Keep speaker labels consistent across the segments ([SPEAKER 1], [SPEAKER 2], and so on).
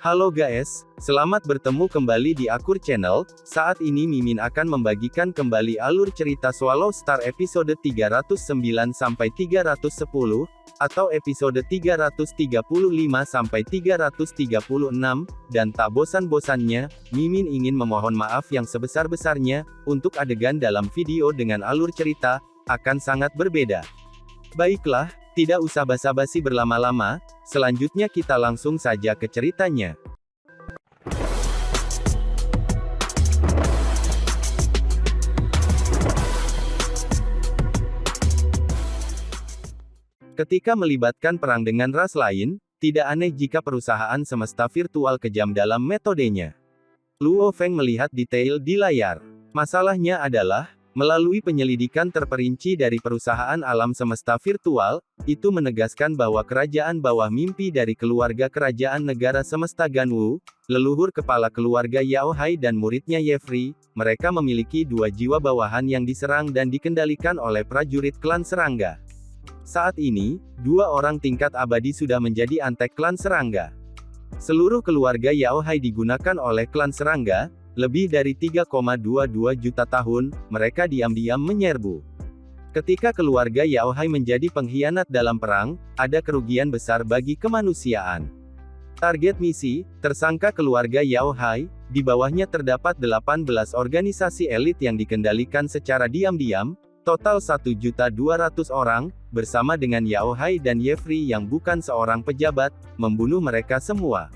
[SPEAKER 1] Halo guys, selamat bertemu kembali di Akur Channel. Saat ini Mimin akan membagikan kembali alur cerita Swallow Star episode 309-310, atau episode 335-336, dan tak bosan-bosannya, Mimin ingin memohon maaf yang sebesar-besarnya, untuk adegan dalam video dengan alur cerita, akan sangat berbeda. Baiklah, tidak usah basa-basi berlama-lama, selanjutnya kita langsung saja ke ceritanya. Ketika melibatkan perang dengan ras lain, tidak aneh jika perusahaan semesta virtual kejam dalam metodenya. Luo Feng melihat detail di layar. Masalahnya adalah, melalui penyelidikan terperinci dari perusahaan alam semesta virtual, itu menegaskan bahwa kerajaan bawah mimpi dari keluarga kerajaan negara semesta Ganwu, leluhur kepala keluarga Yao Hai dan muridnya Yefri, mereka memiliki dua jiwa bawahan yang diserang dan dikendalikan oleh prajurit klan serangga. Saat ini, dua orang tingkat abadi sudah menjadi antek klan serangga. Seluruh keluarga Yao Hai digunakan oleh klan serangga. Lebih dari 3,22 juta tahun, mereka diam-diam menyerbu. Ketika keluarga Yao Hai menjadi pengkhianat dalam perang, ada kerugian besar bagi kemanusiaan. Target misi, tersangka keluarga Yao Hai, di bawahnya terdapat 18 organisasi elit yang dikendalikan secara diam-diam, total 1.200.000 orang, bersama dengan Yao Hai dan Yefri yang bukan seorang pejabat, membunuh mereka semua.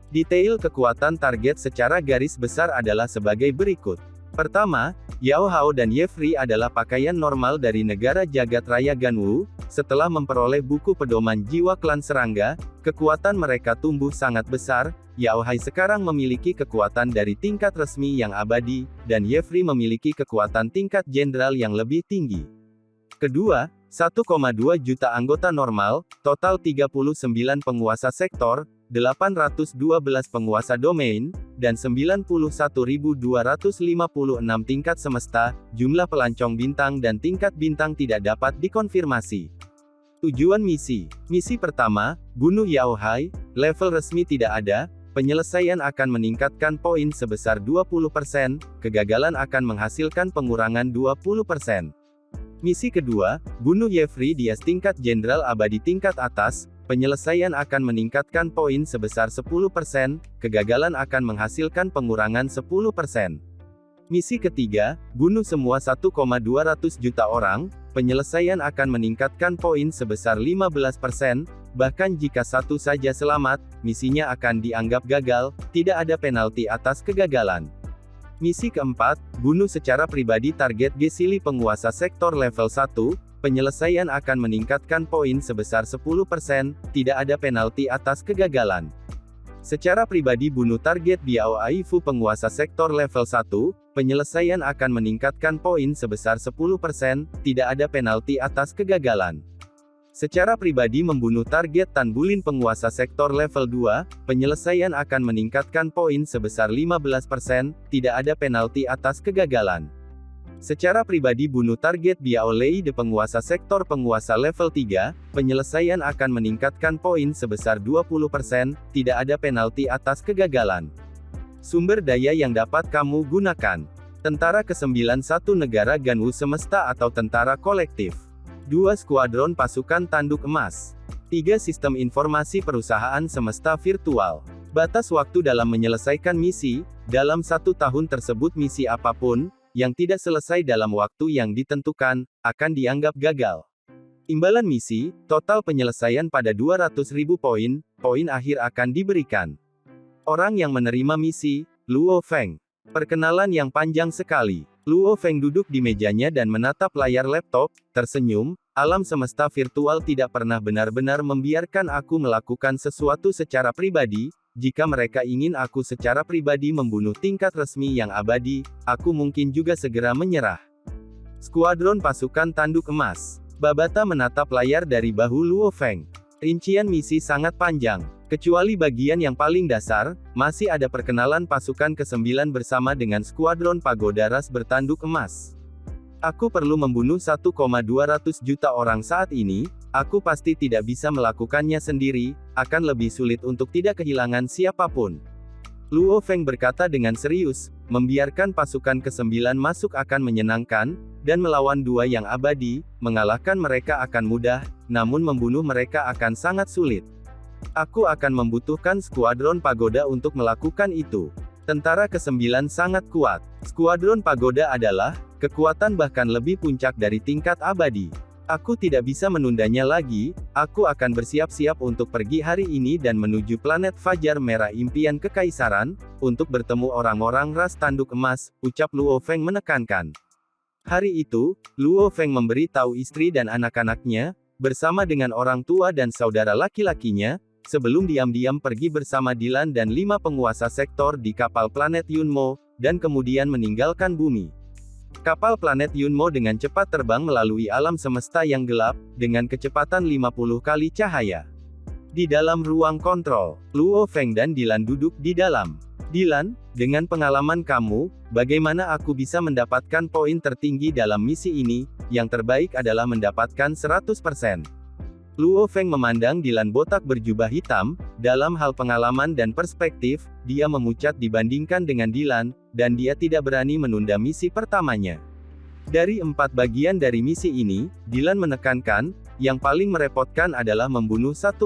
[SPEAKER 1] Detail kekuatan target secara garis besar adalah sebagai berikut. Pertama, Yao Hao dan Yefri adalah pakaian normal dari negara jagat raya Ganwu. Setelah memperoleh buku pedoman jiwa klan serangga, kekuatan mereka tumbuh sangat besar. Yao Hai sekarang memiliki kekuatan dari tingkat resmi yang abadi, dan Yefri memiliki kekuatan tingkat jenderal yang lebih tinggi. Kedua, 1,2 juta anggota normal, total 39 penguasa sektor, 812 penguasa domain, dan 91.256 tingkat semesta, jumlah pelancong bintang dan tingkat bintang tidak dapat dikonfirmasi. Tujuan misi. Misi pertama, bunuh Yao Hai, level resmi tidak ada, penyelesaian akan meningkatkan poin sebesar 20%, kegagalan akan menghasilkan pengurangan 20%. Misi kedua, bunuh Yefri di tingkat jenderal abadi tingkat atas, penyelesaian akan meningkatkan poin sebesar 10%, kegagalan akan menghasilkan pengurangan 10%. Misi ketiga, bunuh semua 1,200 juta orang, penyelesaian akan meningkatkan poin sebesar 15%, bahkan jika satu saja selamat, misinya akan dianggap gagal, tidak ada penalti atas kegagalan. Misi keempat, bunuh secara pribadi target Gesili penguasa sektor level 1, penyelesaian akan meningkatkan poin sebesar 10%, tidak ada penalti atas kegagalan. Secara pribadi bunuh target Biao Aifu penguasa sektor level 1, penyelesaian akan meningkatkan poin sebesar 10%, tidak ada penalti atas kegagalan. Secara pribadi membunuh target Tan Bulin penguasa sektor level 2, penyelesaian akan meningkatkan poin sebesar 15%, tidak ada penalti atas kegagalan. Secara pribadi bunuh target Biao Lei de penguasa sektor penguasa level 3, penyelesaian akan meningkatkan poin sebesar 20%, tidak ada penalti atas kegagalan. Sumber daya yang dapat kamu gunakan. Tentara ke-9 satu negara Ganwu semesta atau tentara kolektif. 2 skuadron pasukan tanduk emas. 3 sistem informasi perusahaan semesta virtual. Batas waktu dalam menyelesaikan misi, dalam 1 tahun tersebut misi apapun, yang tidak selesai dalam waktu yang ditentukan, akan dianggap gagal. Imbalan misi, total penyelesaian pada 200.000 poin, poin akhir akan diberikan. Orang yang menerima misi, Luo Feng. Perkenalan yang panjang sekali. Luo Feng duduk di mejanya dan menatap layar laptop, tersenyum, alam semesta virtual tidak pernah benar-benar membiarkan aku melakukan sesuatu secara pribadi, jika mereka ingin aku secara pribadi membunuh tingkat resmi yang abadi, aku mungkin juga segera menyerah. Skuadron pasukan tanduk emas. Babata menatap layar dari bahu Luo Feng. Rincian misi sangat panjang. Kecuali bagian yang paling dasar, masih ada perkenalan pasukan ke-9 bersama dengan skuadron pagoda ras bertanduk emas. Aku perlu membunuh 1,200 juta orang saat ini, Aku pasti tidak bisa melakukannya sendiri, akan lebih sulit untuk tidak kehilangan siapapun. Luo Feng berkata dengan serius, membiarkan pasukan ke-9 masuk akan menyenangkan, dan melawan dua yang abadi, mengalahkan mereka akan mudah, namun membunuh mereka akan sangat sulit. Aku akan membutuhkan skuadron pagoda untuk melakukan itu. Tentara ke-9 sangat kuat. Skuadron pagoda adalah kekuatan bahkan lebih puncak dari tingkat abadi. Aku tidak bisa menundanya lagi, aku akan bersiap-siap untuk pergi hari ini dan menuju planet Fajar Merah Impian Kekaisaran, untuk bertemu orang-orang ras tanduk emas, ucap Luo Feng menekankan. Hari itu, Luo Feng memberi tahu istri dan anak-anaknya, bersama dengan orang tua dan saudara laki-lakinya, sebelum diam-diam pergi bersama Dilan dan 5 penguasa sektor di kapal planet Yunmo, dan kemudian meninggalkan bumi. Kapal planet Yunmo dengan cepat terbang melalui alam semesta yang gelap, dengan kecepatan 50 kali cahaya. Di dalam ruang kontrol, Luo Feng dan Dilan duduk di dalam. Dilan, dengan pengalaman kamu, bagaimana aku bisa mendapatkan poin tertinggi dalam misi ini? Yang terbaik adalah mendapatkan 100%. Luo Feng memandang Dilan botak berjubah hitam, dalam hal pengalaman dan perspektif, dia memucat dibandingkan dengan Dilan, dan dia tidak berani menunda misi pertamanya. Dari 4 bagian dari misi ini, Dilan menekankan, yang paling merepotkan adalah membunuh 1,2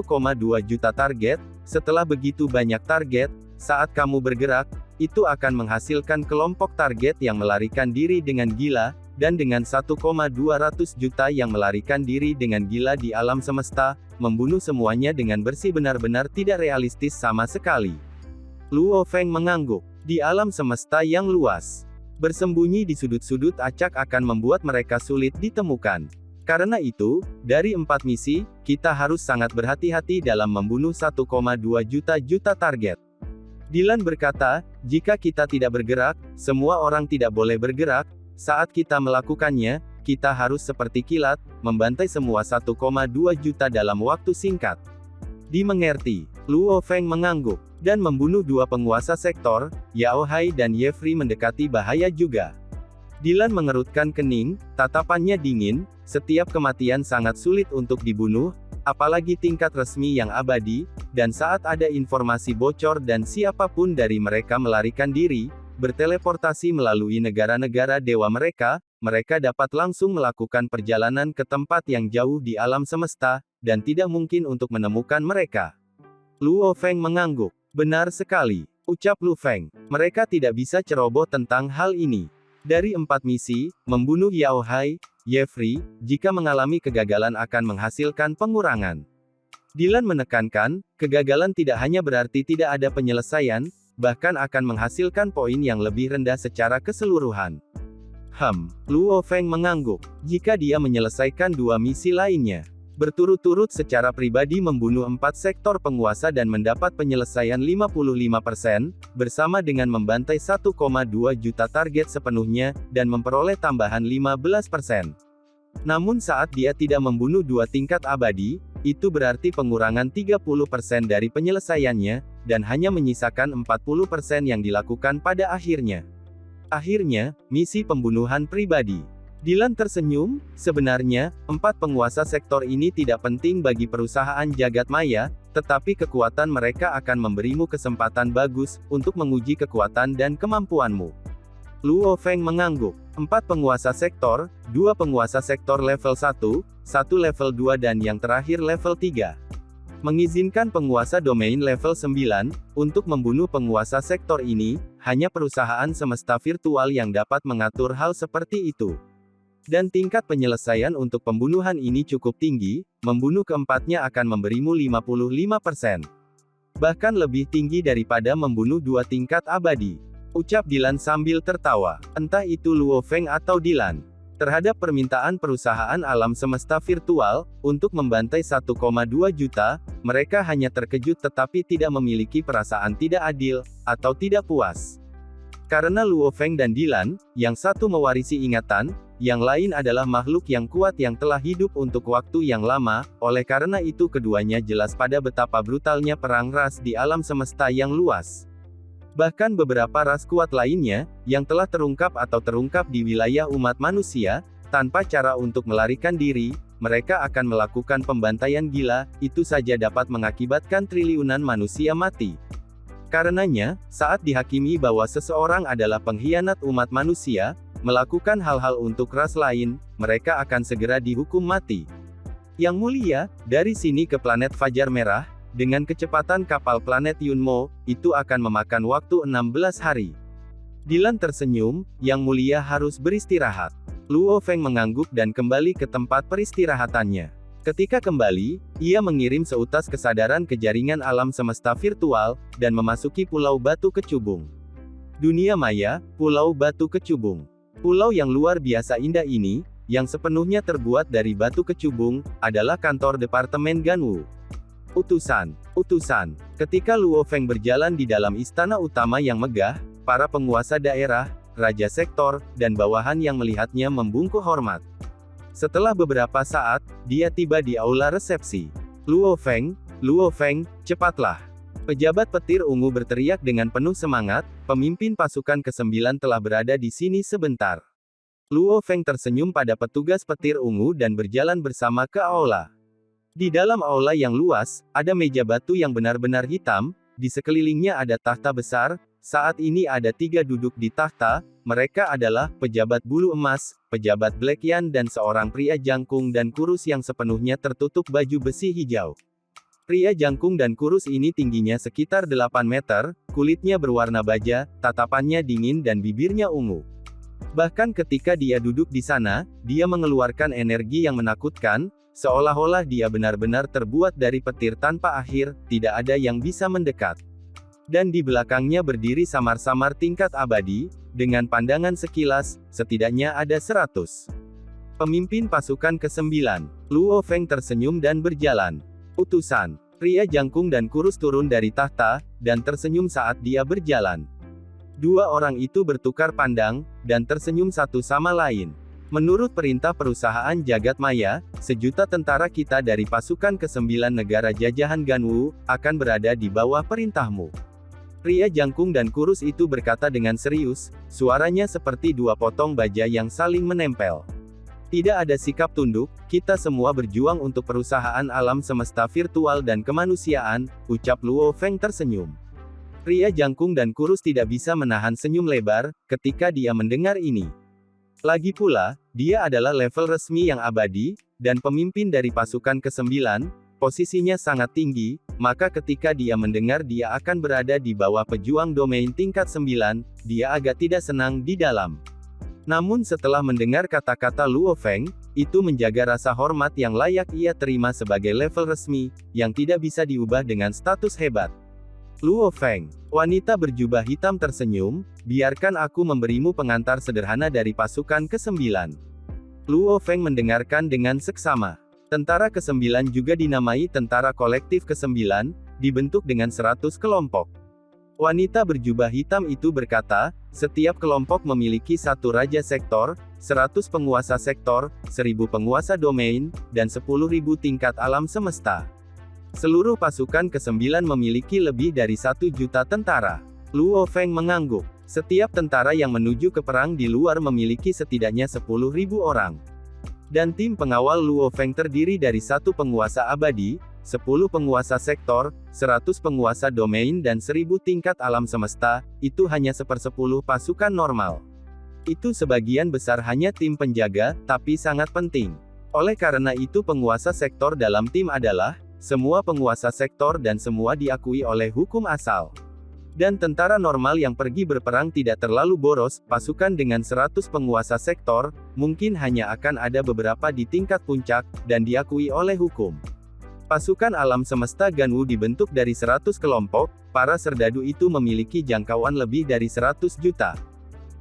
[SPEAKER 1] juta target, setelah begitu banyak target, saat kamu bergerak, itu akan menghasilkan kelompok target yang melarikan diri dengan gila, dan dengan 1,200 juta yang melarikan diri dengan gila di alam semesta, membunuh semuanya dengan bersih benar-benar tidak realistis sama sekali. Luo Feng mengangguk. Di alam semesta yang luas, bersembunyi di sudut-sudut acak akan membuat mereka sulit ditemukan. Karena itu, dari 4 misi, kita harus sangat berhati-hati dalam membunuh 1,2 juta target. Dilan berkata, jika kita tidak bergerak, semua orang tidak boleh bergerak. Saat kita melakukannya, kita harus seperti kilat, membantai semua 1,2 juta dalam waktu singkat. Dimengerti. Luo Feng mengangguk, dan membunuh 2 penguasa sektor, Yao Hai dan Ye Fri mendekati bahaya juga. Dilan mengerutkan kening, tatapannya dingin, setiap kematian sangat sulit untuk dibunuh, apalagi tingkat resmi yang abadi, dan saat ada informasi bocor dan siapapun dari mereka melarikan diri, berteleportasi melalui negara-negara dewa mereka, mereka dapat langsung melakukan perjalanan ke tempat yang jauh di alam semesta, dan tidak mungkin untuk menemukan mereka. Luo Feng mengangguk. Benar sekali, ucap Lu Feng. Mereka tidak bisa ceroboh tentang hal ini. Dari 4 misi, membunuh Yao Hai, Ye Fri, jika mengalami kegagalan akan menghasilkan pengurangan. Dilan menekankan, kegagalan tidak hanya berarti tidak ada penyelesaian, bahkan akan menghasilkan poin yang lebih rendah secara keseluruhan. Luo Feng mengangguk. Jika dia menyelesaikan 2 misi lainnya, berturut-turut secara pribadi membunuh 4 sektor penguasa dan mendapat penyelesaian 55%, bersama dengan membantai 1,2 juta target sepenuhnya, dan memperoleh tambahan 15%. Namun saat dia tidak membunuh 2 tingkat abadi, itu berarti pengurangan 30% dari penyelesaiannya, dan hanya menyisakan 40% yang dilakukan pada akhirnya. Akhirnya, misi pembunuhan pribadi. Dilan tersenyum, sebenarnya, 4 penguasa sektor ini tidak penting bagi perusahaan jagat maya, tetapi kekuatan mereka akan memberimu kesempatan bagus, untuk menguji kekuatan dan kemampuanmu. Luo Feng mengangguk. 4 penguasa sektor, 2 penguasa sektor level 1, 1 level 2 dan yang terakhir level 3. Mengizinkan penguasa domain level 9, untuk membunuh penguasa sektor ini, hanya perusahaan semesta virtual yang dapat mengatur hal seperti itu. Dan tingkat penyelesaian untuk pembunuhan ini cukup tinggi, membunuh keempatnya akan memberimu 55%. Bahkan lebih tinggi daripada membunuh 2 tingkat abadi. Ucap Dilan sambil tertawa. Entah itu Luo Feng atau Dilan. Terhadap permintaan perusahaan alam semesta virtual, untuk membantai 1,2 juta, mereka hanya terkejut tetapi tidak memiliki perasaan tidak adil, atau tidak puas. Karena Luo Feng dan Dilan, yang satu mewarisi ingatan, yang lain adalah makhluk yang kuat yang telah hidup untuk waktu yang lama, oleh karena itu keduanya jelas pada betapa brutalnya perang ras di alam semesta yang luas. Bahkan beberapa ras kuat lainnya, yang telah terungkap atau terungkap di wilayah umat manusia, tanpa cara untuk melarikan diri, mereka akan melakukan pembantaian gila, itu saja dapat mengakibatkan triliunan manusia mati. Karenanya, saat dihakimi bahwa seseorang adalah pengkhianat umat manusia, melakukan hal-hal untuk ras lain, mereka akan segera dihukum mati. Yang mulia, dari sini ke planet Fajar Merah, dengan kecepatan kapal planet Yunmo, itu akan memakan waktu 16 hari. Dylan tersenyum, Yang Mulia harus beristirahat. Luo Feng mengangguk dan kembali ke tempat peristirahatannya. Ketika kembali, ia mengirim seutas kesadaran ke jaringan alam semesta virtual, dan memasuki Pulau Batu Kecubung. Dunia maya, Pulau Batu Kecubung. Pulau yang luar biasa indah ini, yang sepenuhnya terbuat dari batu kecubung, adalah kantor Departemen Ganwu. Utusan. Ketika Luo Feng berjalan di dalam istana utama yang megah, para penguasa daerah, raja sektor, dan bawahan yang melihatnya membungkuk hormat. Setelah beberapa saat, dia tiba di aula resepsi. Luo Feng, cepatlah. Pejabat petir ungu berteriak dengan penuh semangat, pemimpin pasukan ke-9 telah berada di sini sebentar. Luo Feng tersenyum pada petugas petir ungu dan berjalan bersama ke aula. Di dalam aula yang luas, ada meja batu yang benar-benar hitam, di sekelilingnya ada tahta besar. Saat ini ada 3 duduk di tahta, mereka adalah pejabat bulu emas, pejabat Black Yan dan seorang pria jangkung dan kurus yang sepenuhnya tertutup baju besi hijau. Pria jangkung dan kurus ini tingginya sekitar 8 meter, kulitnya berwarna baja, tatapannya dingin dan bibirnya ungu. Bahkan ketika dia duduk di sana, dia mengeluarkan energi yang menakutkan, seolah-olah dia benar-benar terbuat dari petir tanpa akhir, tidak ada yang bisa mendekat. Dan di belakangnya berdiri samar-samar tingkat abadi, dengan pandangan sekilas, setidaknya ada 100. Pemimpin pasukan ke-9, Luo Feng tersenyum dan berjalan. Utusan. Pria jangkung dan kurus turun dari tahta, dan tersenyum saat dia berjalan. 2 orang itu bertukar pandang, dan tersenyum satu sama lain. Menurut perintah perusahaan Jagat Maya, 1.000.000 tentara kita dari pasukan ke-9 negara jajahan Ganwu, akan berada di bawah perintahmu. Pria jangkung dan kurus itu berkata dengan serius, suaranya seperti 2 potong baja yang saling menempel. Tidak ada sikap tunduk, kita semua berjuang untuk perusahaan alam semesta virtual dan kemanusiaan, ucap Luo Feng tersenyum. Pria jangkung dan kurus tidak bisa menahan senyum lebar, ketika dia mendengar ini. Lagi pula, dia adalah level resmi yang abadi, dan pemimpin dari pasukan ke-9, posisinya sangat tinggi, maka ketika dia mendengar dia akan berada di bawah pejuang domain tingkat 9, dia agak tidak senang di dalam. Namun setelah mendengar kata-kata Luo Feng, itu menjaga rasa hormat yang layak ia terima sebagai level resmi, yang tidak bisa diubah dengan status hebat. Luo Feng, wanita berjubah hitam tersenyum, biarkan aku memberimu pengantar sederhana dari pasukan ke-9. Luo Feng mendengarkan dengan seksama. Tentara ke-9 juga dinamai Tentara Kolektif ke-9, dibentuk dengan 100 kelompok. Wanita berjubah hitam itu berkata, setiap kelompok memiliki 1 raja sektor, 100 penguasa sektor, 1.000 penguasa domain, dan 10.000 tingkat alam semesta. Seluruh pasukan ke-9 memiliki lebih dari 1.000.000 tentara. Luo Feng mengangguk. Setiap tentara yang menuju ke perang di luar memiliki setidaknya 10.000 orang. Dan tim pengawal Luo Feng terdiri dari 1 penguasa abadi, 10 penguasa sektor, 100 penguasa domain dan 1.000 tingkat alam semesta, itu hanya 1/10 pasukan normal. Itu sebagian besar hanya tim penjaga, tapi sangat penting. Oleh karena itu penguasa sektor dalam tim adalah, semua penguasa sektor dan semua diakui oleh hukum asal. Dan tentara normal yang pergi berperang tidak terlalu boros, pasukan dengan 100 penguasa sektor, mungkin hanya akan ada beberapa di tingkat puncak, dan diakui oleh hukum. Pasukan alam semesta Ganwu dibentuk dari 100 kelompok, para serdadu itu memiliki jangkauan lebih dari 100 juta.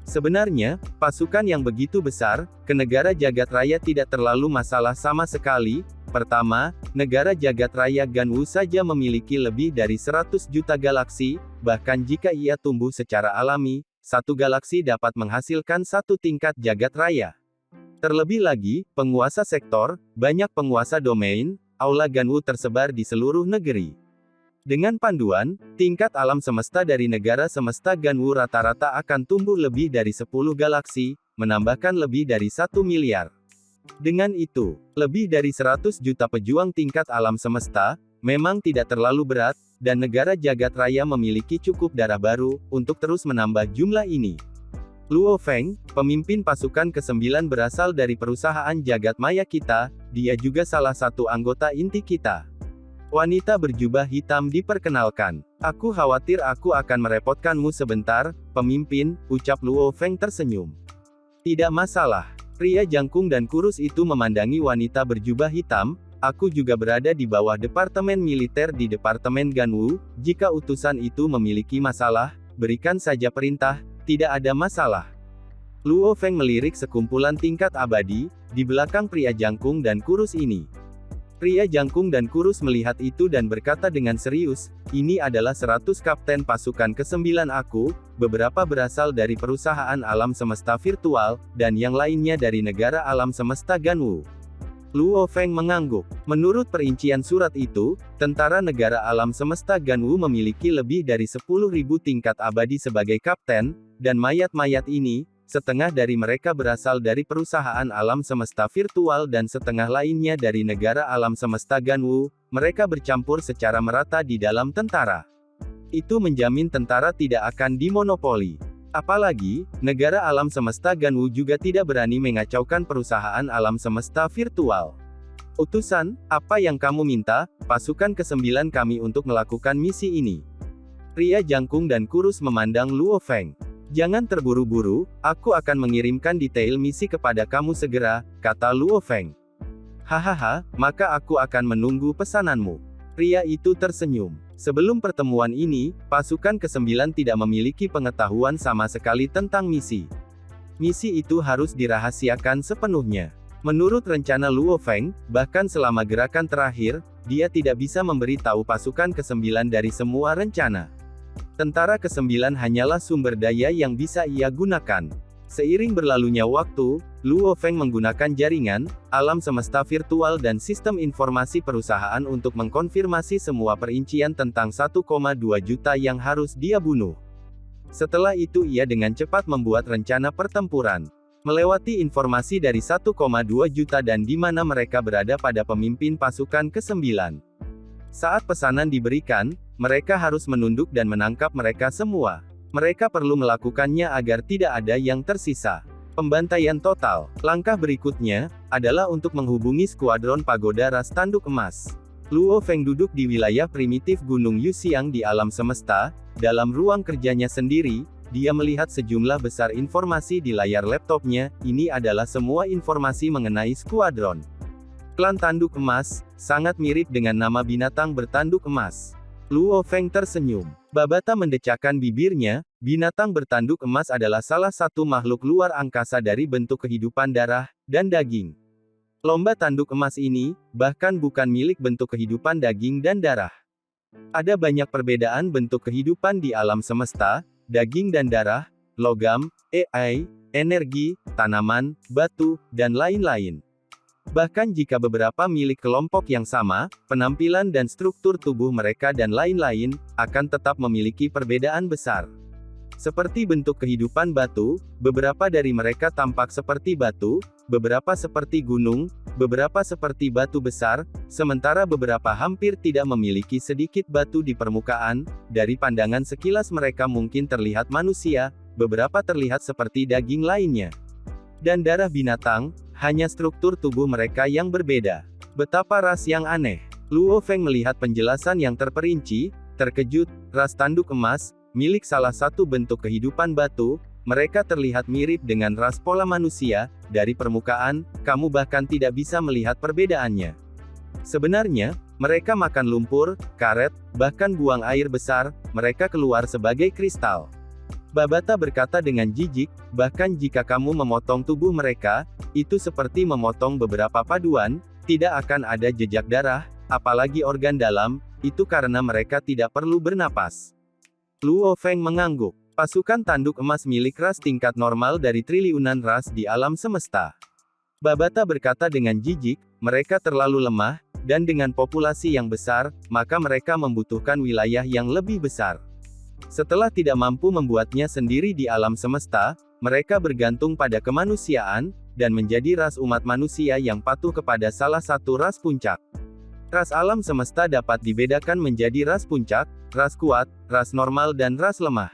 [SPEAKER 1] Sebenarnya, pasukan yang begitu besar, ke negara jagat raya tidak terlalu masalah sama sekali. Pertama, negara jagat raya Ganwu saja memiliki lebih dari 100 juta galaksi, bahkan jika ia tumbuh secara alami, 1 galaksi dapat menghasilkan 1 tingkat jagat raya. Terlebih lagi, penguasa sektor, banyak penguasa domain, aula Ganwu tersebar di seluruh negeri. Dengan panduan, tingkat alam semesta dari negara semesta Ganwu rata-rata akan tumbuh lebih dari 10 galaksi, menambahkan lebih dari 1 miliar. Dengan itu, lebih dari 100 juta pejuang tingkat alam semesta, memang tidak terlalu berat, dan negara jagat raya memiliki cukup darah baru, untuk terus menambah jumlah ini. Luo Feng, pemimpin pasukan ke-9 berasal dari perusahaan jagat maya kita, dia juga salah satu anggota inti kita. Wanita berjubah hitam diperkenalkan. Aku khawatir aku akan merepotkanmu sebentar, pemimpin, ucap Luo Feng tersenyum. Tidak masalah. Pria jangkung dan kurus itu memandangi wanita berjubah hitam, aku juga berada di bawah departemen militer di Departemen Ganwu, jika utusan itu memiliki masalah, berikan saja perintah, tidak ada masalah. Luo Feng melirik sekumpulan tingkat abadi, di belakang pria jangkung dan kurus ini. Pria jangkung dan kurus melihat itu dan berkata dengan serius, ini adalah 100 kapten pasukan ke-9 aku, beberapa berasal dari perusahaan alam semesta virtual, dan yang lainnya dari negara alam semesta Ganwu. Luo Feng mengangguk. Menurut perincian surat itu, tentara negara alam semesta Ganwu memiliki lebih dari 10.000 tingkat abadi sebagai kapten, dan mayat-mayat ini, setengah dari mereka berasal dari perusahaan alam semesta virtual dan setengah lainnya dari negara alam semesta Ganwu, mereka bercampur secara merata di dalam tentara. Itu menjamin tentara tidak akan dimonopoli. Apalagi, negara alam semesta Ganwu juga tidak berani mengacaukan perusahaan alam semesta virtual. Utusan, apa yang kamu minta, pasukan ke-9 kami untuk melakukan misi ini. Pria jangkung dan kurus memandang Luo Feng. Jangan terburu-buru, aku akan mengirimkan detail misi kepada kamu segera, kata Luo Feng. Hahaha, maka aku akan menunggu pesananmu. Pria itu tersenyum. Sebelum pertemuan ini, pasukan ke-9 tidak memiliki pengetahuan sama sekali tentang misi. Misi itu harus dirahasiakan sepenuhnya. Menurut rencana Luo Feng, bahkan selama gerakan terakhir, dia tidak bisa memberi tahu pasukan ke-9 dari semua rencana. Tentara ke-9 hanyalah sumber daya yang bisa ia gunakan. Seiring berlalunya waktu, Luo Feng menggunakan jaringan, alam semesta virtual dan sistem informasi perusahaan untuk mengkonfirmasi semua perincian tentang 1,2 juta yang harus dia bunuh. Setelah itu ia dengan cepat membuat rencana pertempuran. Melewati informasi dari 1,2 juta dan di mana mereka berada pada pemimpin pasukan ke-9. Saat pesanan diberikan, mereka harus menunduk dan menangkap mereka semua. Mereka perlu melakukannya agar tidak ada yang tersisa. Pembantaian total. Langkah berikutnya, adalah untuk menghubungi skuadron pagoda ras tanduk emas. Luo Feng duduk di wilayah primitif Gunung Yuxiang di alam semesta, dalam ruang kerjanya sendiri, dia melihat sejumlah besar informasi di layar laptopnya, ini adalah semua informasi mengenai skuadron. Klan tanduk emas, sangat mirip dengan nama binatang bertanduk emas. Luo Feng tersenyum. Babata mendecakkan bibirnya, binatang bertanduk emas adalah salah satu makhluk luar angkasa dari bentuk kehidupan darah, dan daging. Lomba tanduk emas ini, bahkan bukan milik bentuk kehidupan daging dan darah. Ada banyak perbedaan bentuk kehidupan di alam semesta, daging dan darah, logam, AI, energi, tanaman, batu, dan lain-lain. Bahkan jika beberapa milik kelompok yang sama, penampilan dan struktur tubuh mereka dan lain-lain, akan tetap memiliki perbedaan besar. Seperti bentuk kehidupan batu, beberapa dari mereka tampak seperti batu, beberapa seperti gunung, beberapa seperti batu besar, sementara beberapa hampir tidak memiliki sedikit batu di permukaan, dari pandangan sekilas mereka mungkin terlihat manusia, beberapa terlihat seperti daging lainnya. Dan darah binatang, hanya struktur tubuh mereka yang berbeda. Betapa ras yang aneh. Luo Feng melihat penjelasan yang terperinci, terkejut, ras tanduk emas, milik salah satu bentuk kehidupan batu, mereka terlihat mirip dengan ras pola manusia, dari permukaan, kamu bahkan tidak bisa melihat perbedaannya. Sebenarnya, mereka makan lumpur, karet, bahkan buang air besar, mereka keluar sebagai kristal. Babata berkata dengan jijik, bahkan jika kamu memotong tubuh mereka, itu seperti memotong beberapa paduan, tidak akan ada jejak darah, apalagi organ dalam, itu karena mereka tidak perlu bernapas. Luo Feng mengangguk. Pasukan tanduk emas milik ras tingkat normal dari triliunan ras di alam semesta. Babata berkata dengan jijik, mereka terlalu lemah, dan dengan populasi yang besar, maka mereka membutuhkan wilayah yang lebih besar. Setelah tidak mampu membuatnya sendiri di alam semesta, mereka bergantung pada kemanusiaan, dan menjadi ras umat manusia yang patuh kepada salah satu ras puncak. Ras alam semesta dapat dibedakan menjadi ras puncak, ras kuat, ras normal dan ras lemah.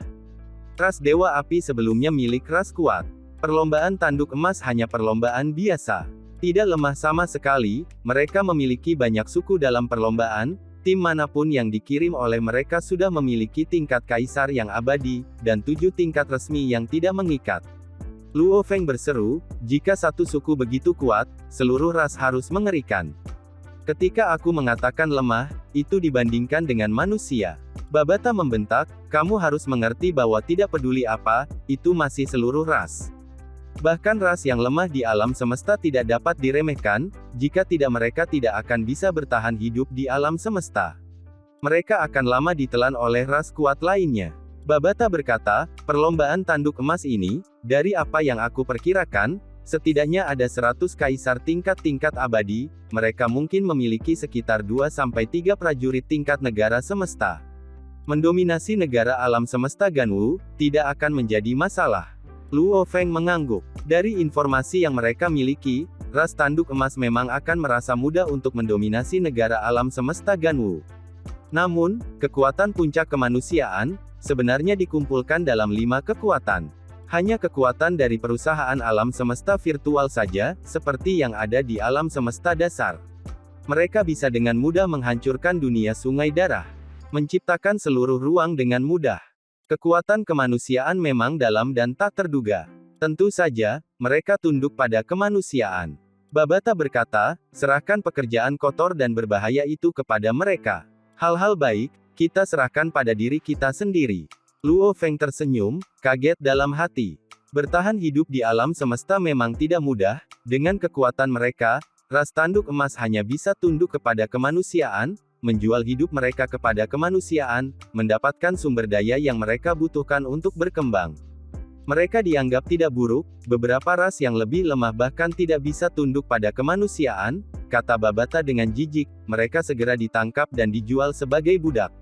[SPEAKER 1] Ras dewa api sebelumnya milik ras kuat. Perlombaan tanduk emas hanya perlombaan biasa. Tidak lemah sama sekali, mereka memiliki banyak suku dalam perlombaan, tim manapun yang dikirim oleh mereka sudah memiliki tingkat kaisar yang abadi, dan 7 tingkat resmi yang tidak mengikat. Luo Feng berseru, jika satu suku begitu kuat, seluruh ras harus mengerikan. Ketika aku mengatakan lemah, itu dibandingkan dengan manusia. Babata membentak, kamu harus mengerti bahwa tidak peduli apa, itu masih seluruh ras. Bahkan ras yang lemah di alam semesta tidak dapat diremehkan, jika tidak mereka tidak akan bisa bertahan hidup di alam semesta. Mereka akan lama ditelan oleh ras kuat lainnya. Babata berkata, perlombaan tanduk emas ini, dari apa yang aku perkirakan, setidaknya ada 100 kaisar tingkat-tingkat abadi, mereka mungkin memiliki sekitar 2-3 prajurit tingkat negara semesta. Mendominasi negara alam semesta Ganwu, tidak akan menjadi masalah. Luo Feng mengangguk. Dari informasi yang mereka miliki, ras tanduk emas memang akan merasa mudah untuk mendominasi negara alam semesta Ganwu. Namun, kekuatan puncak kemanusiaan, sebenarnya dikumpulkan dalam 5 kekuatan. Hanya kekuatan dari perusahaan alam semesta virtual saja, seperti yang ada di alam semesta dasar. Mereka bisa dengan mudah menghancurkan dunia sungai darah. Menciptakan seluruh ruang dengan mudah. Kekuatan kemanusiaan memang dalam dan tak terduga. Tentu saja, mereka tunduk pada kemanusiaan. Babata berkata, serahkan pekerjaan kotor dan berbahaya itu kepada mereka. Hal-hal baik, kita serahkan pada diri kita sendiri. Luo Feng tersenyum, kaget dalam hati. Bertahan hidup di alam semesta memang tidak mudah, dengan kekuatan mereka, ras tanduk emas hanya bisa tunduk kepada kemanusiaan, menjual hidup mereka kepada kemanusiaan, mendapatkan sumber daya yang mereka butuhkan untuk berkembang. Mereka dianggap tidak buruk, beberapa ras yang lebih lemah bahkan tidak bisa tunduk pada kemanusiaan, kata Babata dengan jijik, mereka segera ditangkap dan dijual sebagai budak.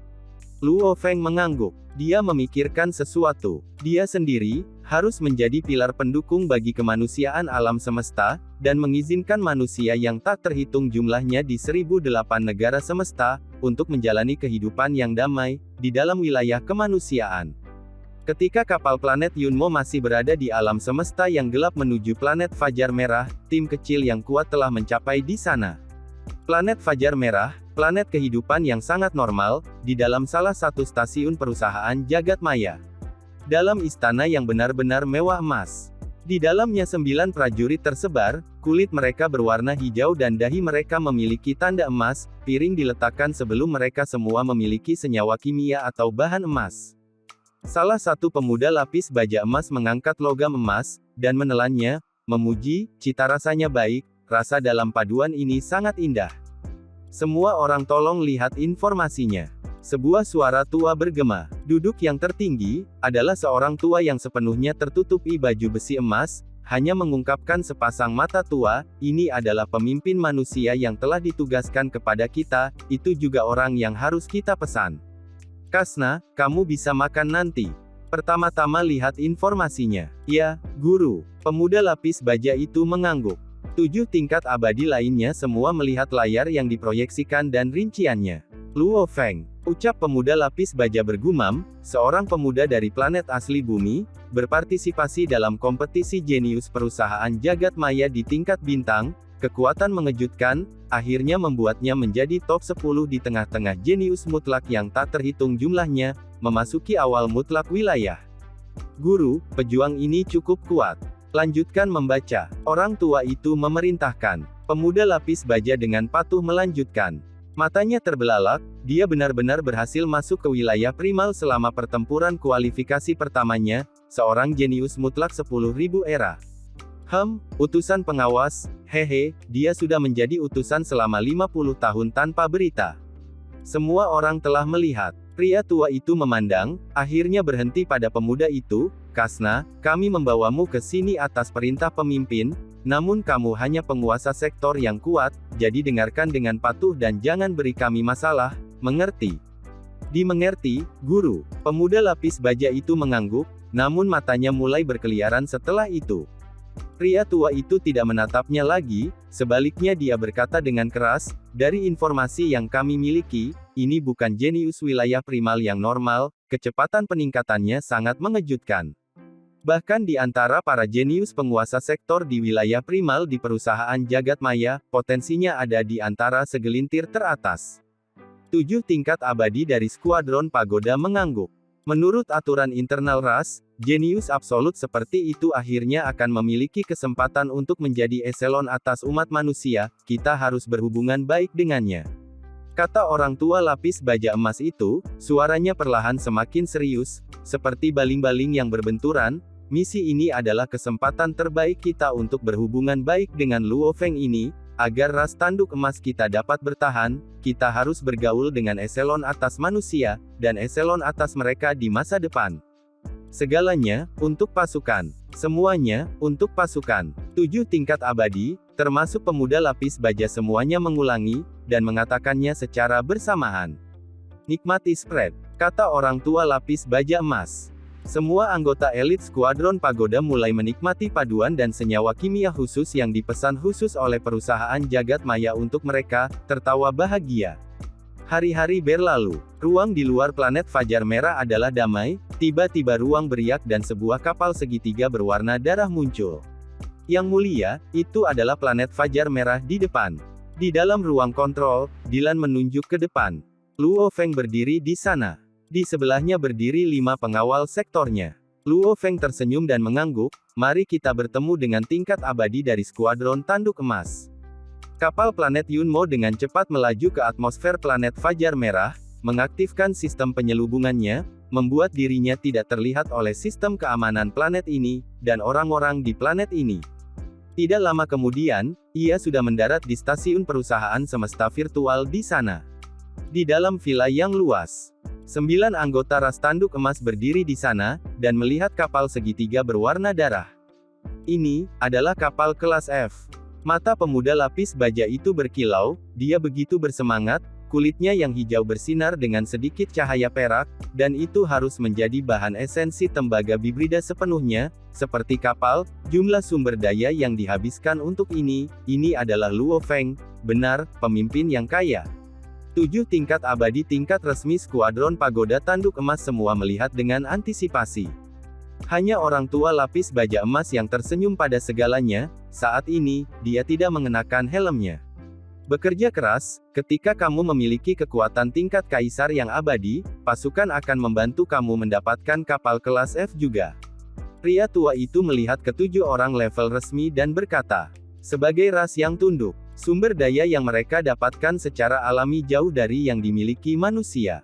[SPEAKER 1] Luo Feng mengangguk. Dia memikirkan sesuatu. Dia sendiri, harus menjadi pilar pendukung bagi kemanusiaan alam semesta, dan mengizinkan manusia yang tak terhitung jumlahnya di 1008 negara semesta, untuk menjalani kehidupan yang damai, di dalam wilayah kemanusiaan. Ketika kapal planet Yunmo masih berada di alam semesta yang gelap menuju planet Fajar Merah, tim kecil yang kuat telah mencapai di sana. Planet Fajar Merah, planet kehidupan yang sangat normal, di dalam salah satu stasiun perusahaan jagat maya. Dalam istana yang benar-benar mewah emas. Di dalamnya 9 prajurit tersebar, kulit mereka berwarna hijau dan dahi mereka memiliki tanda emas, piring diletakkan sebelum mereka semua memiliki senyawa kimia atau bahan emas. Salah satu pemuda lapis baja emas mengangkat logam emas, dan menelannya, memuji, cita rasanya baik, rasa dalam paduan ini sangat indah. Semua orang tolong lihat informasinya. Sebuah suara tua bergema. Duduk yang tertinggi, adalah seorang tua yang sepenuhnya tertutupi baju besi emas, hanya mengungkapkan sepasang mata tua, ini adalah pemimpin manusia yang telah ditugaskan kepada kita, itu juga orang yang harus kita pesan. Kasna, kamu bisa makan nanti. Pertama-tama lihat informasinya. Ya, guru. Pemuda lapis baja itu mengangguk. 7 tingkat abadi lainnya semua melihat layar yang diproyeksikan dan rinciannya. Luo Feng, ucap pemuda lapis baja bergumam, seorang pemuda dari planet asli bumi, berpartisipasi dalam kompetisi jenius perusahaan jagat maya di tingkat bintang, kekuatan mengejutkan, akhirnya membuatnya menjadi top 10 di tengah-tengah jenius mutlak yang tak terhitung jumlahnya, memasuki awal mutlak wilayah. Guru, pejuang ini cukup kuat. Lanjutkan membaca. Orang tua itu memerintahkan. Pemuda lapis baja dengan patuh melanjutkan. Matanya terbelalak, dia benar-benar berhasil masuk ke wilayah primal selama pertempuran kualifikasi pertamanya, seorang jenius mutlak 10.000 era. Utusan pengawas, hehe, dia sudah menjadi utusan selama 50 tahun tanpa berita. Semua orang telah melihat. Pria tua itu memandang, akhirnya berhenti pada pemuda itu, Kasna, kami membawamu ke sini atas perintah pemimpin, namun kamu hanya penguasa sektor yang kuat, jadi dengarkan dengan patuh dan jangan beri kami masalah, mengerti? Dimengerti, guru. Pemuda lapis baja itu mengangguk, namun matanya mulai berkeliaran setelah itu. Pria tua itu tidak menatapnya lagi, sebaliknya dia berkata dengan keras, dari informasi yang kami miliki, ini bukan jenius wilayah primal yang normal, kecepatan peningkatannya sangat mengejutkan. Bahkan di antara para jenius penguasa sektor di wilayah primal di perusahaan jagat maya, potensinya ada di antara segelintir teratas. 7 tingkat abadi dari skuadron pagoda mengangguk. Menurut aturan internal ras, jenius absolut seperti itu akhirnya akan memiliki kesempatan untuk menjadi eselon atas umat manusia, kita harus berhubungan baik dengannya. Kata orang tua lapis baja emas itu, suaranya perlahan semakin serius, seperti baling-baling yang berbenturan, misi ini adalah kesempatan terbaik kita untuk berhubungan baik dengan Luo Feng ini, agar ras tanduk emas kita dapat bertahan, kita harus bergaul dengan eselon atas manusia, dan eselon atas mereka di masa depan. Segalanya, untuk pasukan. Semuanya, untuk pasukan. 7 tingkat abadi, termasuk pemuda lapis baja semuanya mengulangi, dan mengatakannya secara bersamaan. Nikmati spread, kata orang tua lapis baja emas. Semua anggota elit skuadron pagoda mulai menikmati paduan dan senyawa kimia khusus yang dipesan khusus oleh perusahaan jagat maya untuk mereka, tertawa bahagia. Hari-hari berlalu, ruang di luar planet Fajar Merah adalah damai, tiba-tiba ruang beriak dan sebuah kapal segitiga berwarna darah muncul. Yang mulia, itu adalah planet Fajar Merah di depan. Di dalam ruang kontrol, Dylan menunjuk ke depan. Luo Feng berdiri di sana. Di sebelahnya berdiri 5 pengawal sektornya. Luo Feng tersenyum dan mengangguk, mari kita bertemu dengan tingkat abadi dari skuadron tanduk emas. Kapal planet Yunmo dengan cepat melaju ke atmosfer planet Fajar Merah, mengaktifkan sistem penyelubungannya, membuat dirinya tidak terlihat oleh sistem keamanan planet ini, dan orang-orang di planet ini. Tidak lama kemudian, ia sudah mendarat di stasiun perusahaan semesta virtual di sana. Di dalam villa yang luas. 9 anggota ras tanduk emas berdiri di sana, dan melihat kapal segitiga berwarna darah. Ini adalah kapal kelas F. Mata pemuda lapis baja itu berkilau, dia begitu bersemangat, kulitnya yang hijau bersinar dengan sedikit cahaya perak, dan itu harus menjadi bahan esensi tembaga bibrida sepenuhnya, seperti kapal, jumlah sumber daya yang dihabiskan untuk ini adalah Luo Feng, benar, pemimpin yang kaya. 7 tingkat abadi tingkat resmi skuadron pagoda tanduk emas semua melihat dengan antisipasi. Hanya orang tua lapis baja emas yang tersenyum pada segalanya, saat ini, dia tidak mengenakan helmnya. Bekerja keras, ketika kamu memiliki kekuatan tingkat kaisar yang abadi, pasukan akan membantu kamu mendapatkan kapal kelas F juga. Pria tua itu melihat ke-7 orang level resmi dan berkata, sebagai ras yang tunduk, sumber daya yang mereka dapatkan secara alami jauh dari yang dimiliki manusia.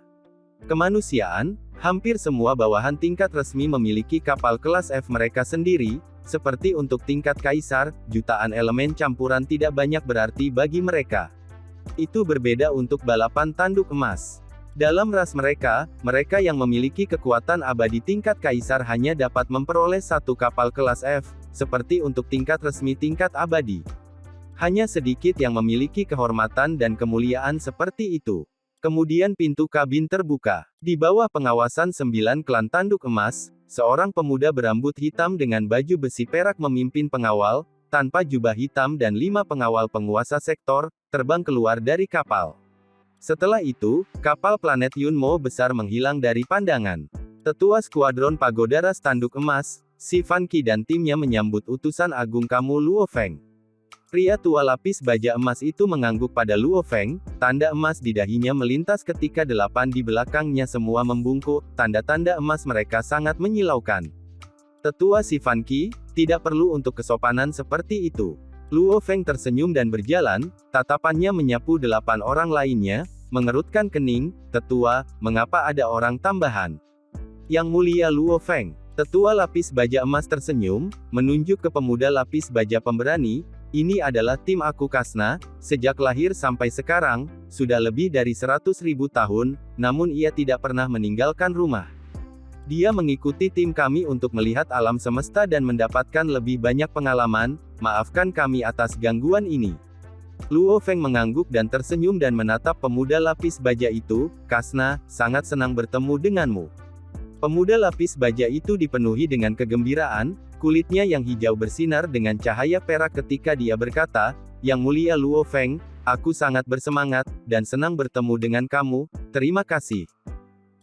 [SPEAKER 1] Kemanusiaan, hampir semua bawahan tingkat resmi memiliki kapal kelas F mereka sendiri, seperti untuk tingkat kaisar, jutaan elemen campuran tidak banyak berarti bagi mereka. Itu berbeda untuk balapan tanduk emas. Dalam ras mereka, mereka yang memiliki kekuatan abadi tingkat kaisar hanya dapat memperoleh 1 kapal kelas F, seperti untuk tingkat resmi tingkat abadi. Hanya sedikit yang memiliki kehormatan dan kemuliaan seperti itu. Kemudian pintu kabin terbuka. Di bawah pengawasan 9 klan tanduk emas, seorang pemuda berambut hitam dengan baju besi perak memimpin pengawal, tanpa jubah hitam dan 5 pengawal penguasa sektor, terbang keluar dari kapal. Setelah itu, kapal planet Yunmo besar menghilang dari pandangan. Tetua skuadron pagoda ras tanduk emas, Si Fan Qi dan timnya menyambut utusan agung kamu Luo Feng. Pria tua lapis baja emas itu mengangguk pada Luo Feng, tanda emas di dahinya melintas ketika 8 di belakangnya semua membungkuk, tanda-tanda emas mereka sangat menyilaukan. Tetua Si Fan Qi, tidak perlu untuk kesopanan seperti itu. Luo Feng tersenyum dan berjalan, tatapannya menyapu 8 orang lainnya, mengerutkan kening, tetua, mengapa ada orang tambahan? Yang mulia Luo Feng. Tetua lapis baja emas tersenyum, menunjuk ke pemuda lapis baja pemberani, ini adalah tim aku Kasna, sejak lahir sampai sekarang, sudah lebih dari 100.000 tahun, namun ia tidak pernah meninggalkan rumah. Dia mengikuti tim kami untuk melihat alam semesta dan mendapatkan lebih banyak pengalaman, maafkan kami atas gangguan ini. Luo Feng mengangguk dan tersenyum dan menatap pemuda lapis baja itu, Kasna, sangat senang bertemu denganmu. Pemuda lapis baja itu dipenuhi dengan kegembiraan, Kulitnya yang hijau bersinar dengan cahaya perak ketika dia berkata, "Yang mulia Luo Feng, aku sangat bersemangat, dan senang bertemu dengan kamu, terima kasih."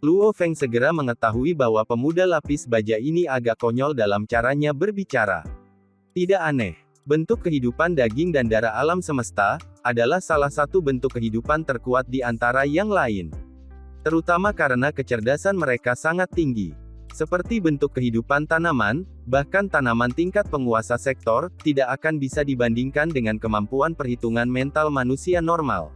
[SPEAKER 1] Luo Feng segera mengetahui bahwa pemuda lapis baja ini agak konyol dalam caranya berbicara. Tidak aneh. Bentuk kehidupan daging dan darah alam semesta, adalah salah satu bentuk kehidupan terkuat di antara yang lain. Terutama karena kecerdasan mereka sangat tinggi. Seperti bentuk kehidupan tanaman, bahkan tanaman tingkat penguasa sektor, tidak akan bisa dibandingkan dengan kemampuan perhitungan mental manusia normal.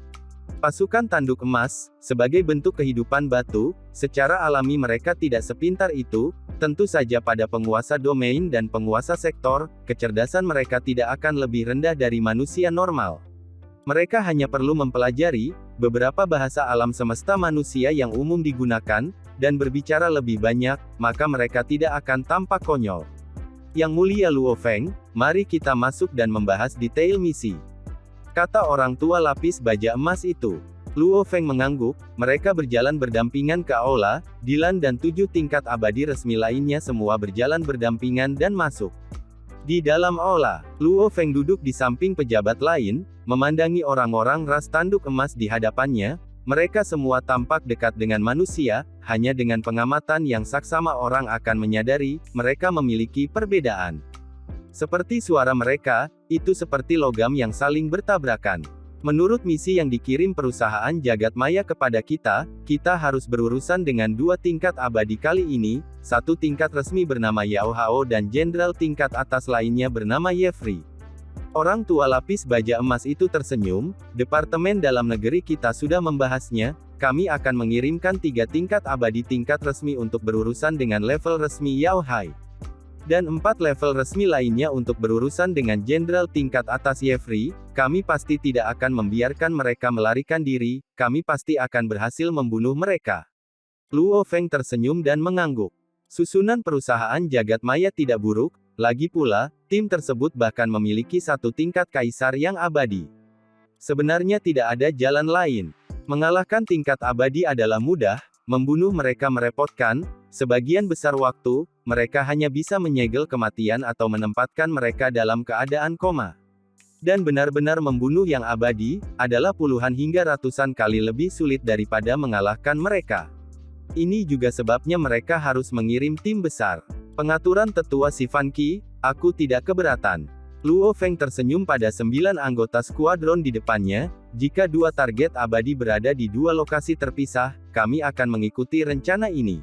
[SPEAKER 1] Pasukan tanduk emas, sebagai bentuk kehidupan batu, secara alami mereka tidak sepintar itu, tentu saja pada penguasa domain dan penguasa sektor, kecerdasan mereka tidak akan lebih rendah dari manusia normal. Mereka hanya perlu mempelajari beberapa bahasa alam semesta manusia yang umum digunakan, dan berbicara lebih banyak, maka mereka tidak akan tampak konyol. Yang mulia Luo Feng, mari kita masuk dan membahas detail misi. Kata orang tua lapis baja emas itu. Luo Feng mengangguk, mereka berjalan berdampingan ke aula, Dylan dan 7 tingkat abadi resmi lainnya semua berjalan berdampingan dan masuk. Di dalam aula, Luo Feng duduk di samping pejabat lain, memandangi orang-orang ras tanduk emas di hadapannya, mereka semua tampak dekat dengan manusia, hanya dengan pengamatan yang saksama orang akan menyadari, mereka memiliki perbedaan. Seperti suara mereka, itu seperti logam yang saling bertabrakan. Menurut misi yang dikirim perusahaan jagat maya kepada kita, kita harus berurusan dengan 2 tingkat abadi kali ini, 1 tingkat resmi bernama Yao Hao dan jenderal tingkat atas lainnya bernama Yefri. Orang tua lapis baja emas itu tersenyum, Departemen Dalam Negeri kita sudah membahasnya, kami akan mengirimkan 3 tingkat abadi tingkat resmi untuk berurusan dengan level resmi Yao Hai. Dan 4 level resmi lainnya untuk berurusan dengan jenderal tingkat atas Yefri, kami pasti tidak akan membiarkan mereka melarikan diri, kami pasti akan berhasil membunuh mereka. Luo Feng tersenyum dan mengangguk. Susunan perusahaan jagat maya tidak buruk, lagi pula, tim tersebut bahkan memiliki 1 tingkat kaisar yang abadi. Sebenarnya tidak ada jalan lain. Mengalahkan tingkat abadi adalah mudah, membunuh mereka merepotkan, sebagian besar waktu, mereka hanya bisa menyegel kematian atau menempatkan mereka dalam keadaan koma. Dan benar-benar membunuh yang abadi, adalah puluhan hingga ratusan kali lebih sulit daripada mengalahkan mereka. Ini juga sebabnya mereka harus mengirim tim besar. Pengaturan tetua Sivan Qi, aku tidak keberatan. Luo Feng tersenyum pada 9 anggota skuadron di depannya, jika 2 target abadi berada di 2 lokasi terpisah, kami akan mengikuti rencana ini.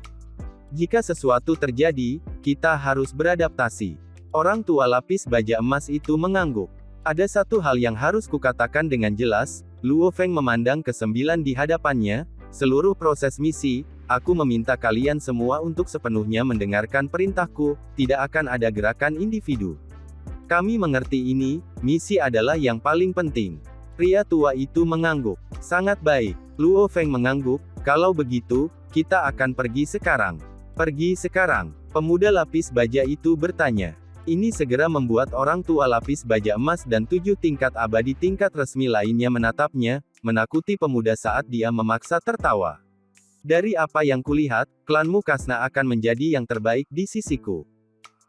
[SPEAKER 1] Jika sesuatu terjadi, kita harus beradaptasi. Orang tua lapis baja emas itu mengangguk. Ada satu hal yang harus kukatakan dengan jelas, Luo Feng memandang ke 9 di hadapannya, seluruh proses misi, aku meminta kalian semua untuk sepenuhnya mendengarkan perintahku, tidak akan ada gerakan individu. Kami mengerti ini, misi adalah yang paling penting. Pria tua itu mengangguk. Sangat baik. Luo Feng mengangguk, kalau begitu, kita akan pergi sekarang. Pergi sekarang. Pemuda lapis baja itu bertanya. Ini segera membuat orang tua lapis baja emas dan 7 tingkat abadi tingkat resmi lainnya menatapnya, menakuti pemuda saat dia memaksa tertawa. Dari apa yang kulihat, klanmu Kasna akan menjadi yang terbaik di sisiku.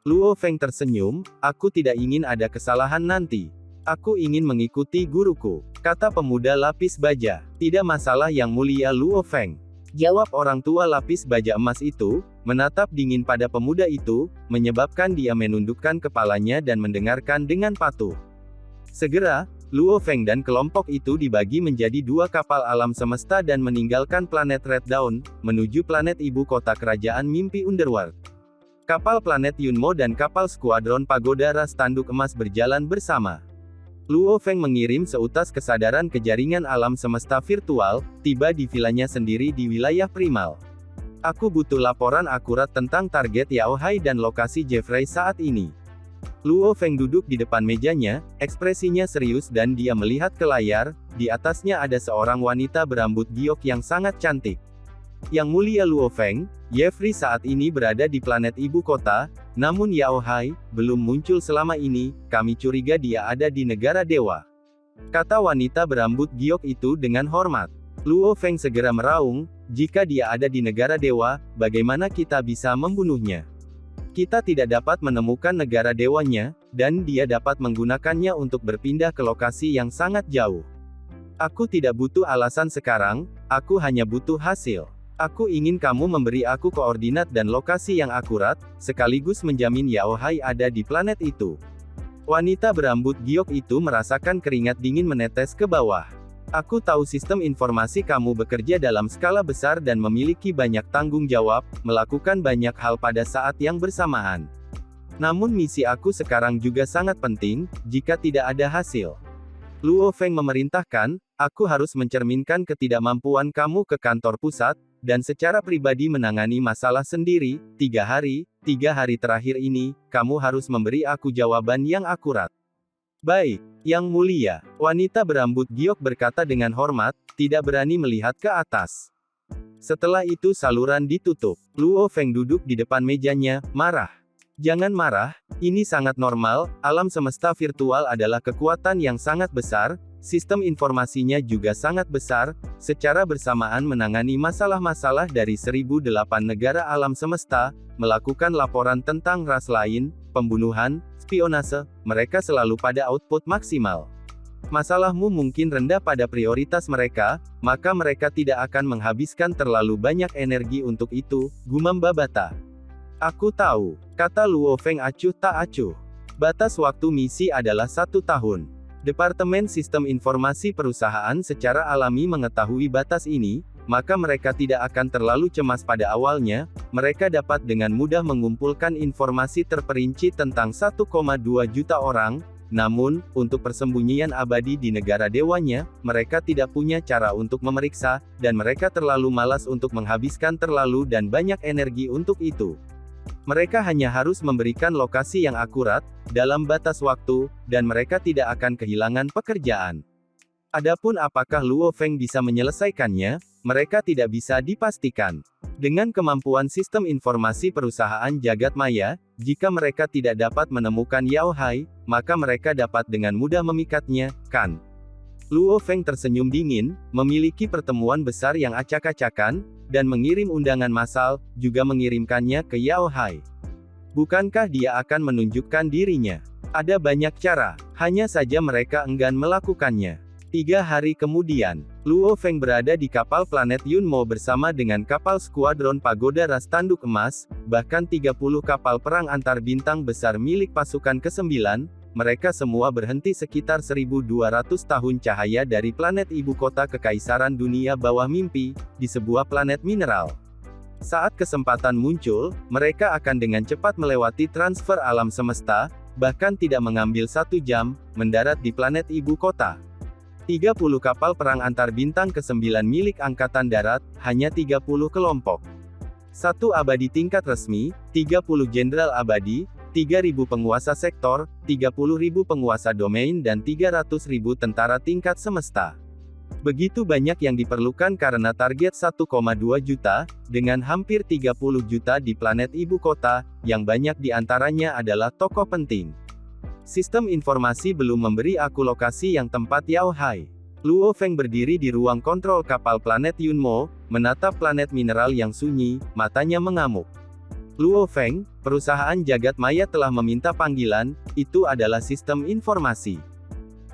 [SPEAKER 1] Luo Feng tersenyum, aku tidak ingin ada kesalahan nanti. Aku ingin mengikuti guruku, kata pemuda lapis baja. Tidak masalah yang mulia Luo Feng. Jawab orang tua lapis baja emas itu, menatap dingin pada pemuda itu, menyebabkan dia menundukkan kepalanya dan mendengarkan dengan patuh. Segera, Luo Feng dan kelompok itu dibagi menjadi 2 kapal alam semesta dan meninggalkan planet Red Dawn, menuju planet ibu kota kerajaan mimpi Underworld. Kapal planet Yunmo dan kapal skuadron Pagoda Ras Tanduk Emas berjalan bersama. Luo Feng mengirim seutas kesadaran ke jaringan alam semesta virtual, tiba di vilanya sendiri di wilayah primal. Aku butuh laporan akurat tentang target Yao Hai dan lokasi Jeffrey saat ini. Luo Feng duduk di depan mejanya, ekspresinya serius dan dia melihat ke layar, di atasnya ada seorang wanita berambut giok yang sangat cantik. Yang mulia Luo Feng, Yefri saat ini berada di planet ibu kota, namun Yao Hai, belum muncul selama ini, kami curiga dia ada di negara dewa. Kata wanita berambut giok itu dengan hormat. Luo Feng segera meraung, jika dia ada di negara dewa, bagaimana kita bisa membunuhnya? Kita tidak dapat menemukan negara dewanya, dan dia dapat menggunakannya untuk berpindah ke lokasi yang sangat jauh. Aku tidak butuh alasan sekarang, aku hanya butuh hasil. Aku ingin kamu memberi aku koordinat dan lokasi yang akurat, sekaligus menjamin Yao Hai ada di planet itu. Wanita berambut giok itu merasakan keringat dingin menetes ke bawah. Aku tahu sistem informasi kamu bekerja dalam skala besar dan memiliki banyak tanggung jawab, melakukan banyak hal pada saat yang bersamaan. Namun misi aku sekarang juga sangat penting, jika tidak ada hasil. Luo Feng memerintahkan, aku harus mencerminkan ketidakmampuan kamu ke kantor pusat, dan secara pribadi menangani masalah sendiri. 3 hari terakhir ini, kamu harus memberi aku jawaban yang akurat. Baik, Yang Mulia, wanita berambut giok berkata dengan hormat, tidak berani melihat ke atas. Setelah itu saluran ditutup. Luo Feng duduk di depan mejanya, marah. Jangan marah, ini sangat normal, alam semesta virtual adalah kekuatan yang sangat besar, sistem informasinya juga sangat besar, secara bersamaan menangani masalah-masalah dari 1008 negara alam semesta, melakukan laporan tentang ras lain, pembunuhan, spionase, mereka selalu pada output maksimal. Masalahmu mungkin rendah pada prioritas mereka, maka mereka tidak akan menghabiskan terlalu banyak energi untuk itu, gumam Babata. Aku tahu, kata Luo Feng acuh tak acuh. Batas waktu misi adalah 1 tahun. Departemen Sistem Informasi Perusahaan secara alami mengetahui batas ini, maka mereka tidak akan terlalu cemas pada awalnya, mereka dapat dengan mudah mengumpulkan informasi terperinci tentang 1,2 juta orang, namun, untuk persembunyian abadi di negara dewanya, mereka tidak punya cara untuk memeriksa, dan mereka terlalu malas untuk menghabiskan terlalu dan banyak energi untuk itu. Mereka hanya harus memberikan lokasi yang akurat, dalam batas waktu, dan mereka tidak akan kehilangan pekerjaan. Adapun apakah Luo Feng bisa menyelesaikannya, mereka tidak bisa dipastikan. Dengan kemampuan sistem informasi perusahaan jagat maya, jika mereka tidak dapat menemukan Yao Hai, maka mereka dapat dengan mudah memikatnya, kan? Luo Feng tersenyum dingin, memiliki pertemuan besar yang acak-acakan, dan mengirim undangan massal, juga mengirimkannya ke Yao Hai. Bukankah dia akan menunjukkan dirinya? Ada banyak cara, hanya saja mereka enggan melakukannya. 3 hari kemudian, Luo Feng berada di kapal planet Yunmo bersama dengan kapal skuadron Pagoda Ras Tanduk Emas, bahkan 30 kapal perang antar bintang besar milik pasukan ke-9, mereka semua berhenti sekitar 1200 tahun cahaya dari planet ibu kota Kekaisaran Dunia Bawah Mimpi, di sebuah planet mineral. Saat kesempatan muncul, mereka akan dengan cepat melewati transfer alam semesta, bahkan tidak mengambil 1 jam, mendarat di planet ibu kota. 30 kapal perang antar bintang ke-9 milik Angkatan Darat, hanya 30 kelompok. 1 abadi tingkat resmi, 30 jenderal abadi, 3.000 penguasa sektor, 30.000 penguasa domain dan 300.000 tentara tingkat semesta. Begitu banyak yang diperlukan karena target 1,2 juta, dengan hampir 30 juta di planet ibu kota, yang banyak di antaranya adalah tokoh penting. Sistem informasi belum memberi aku lokasi yang tempat Yao Hai. Luo Feng berdiri di ruang kontrol kapal planet Yunmo, menatap planet mineral yang sunyi, matanya mengamuk. Luo Feng, perusahaan jagat maya telah meminta panggilan, itu adalah sistem informasi.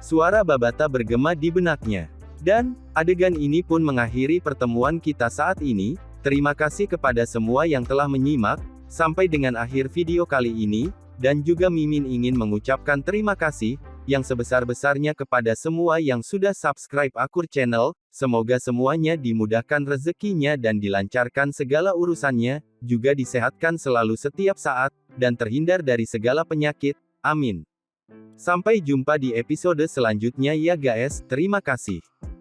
[SPEAKER 1] Suara Babata bergema di benaknya. Dan, adegan ini pun mengakhiri pertemuan kita saat ini, terima kasih kepada semua yang telah menyimak, sampai dengan akhir video kali ini, dan juga Mimin ingin mengucapkan terima kasih, yang sebesar-besarnya kepada semua yang sudah subscribe Akur Channel, semoga semuanya dimudahkan rezekinya dan dilancarkan segala urusannya, juga disehatkan selalu setiap saat, dan terhindar dari segala penyakit, amin. Sampai jumpa di episode selanjutnya ya guys, terima kasih.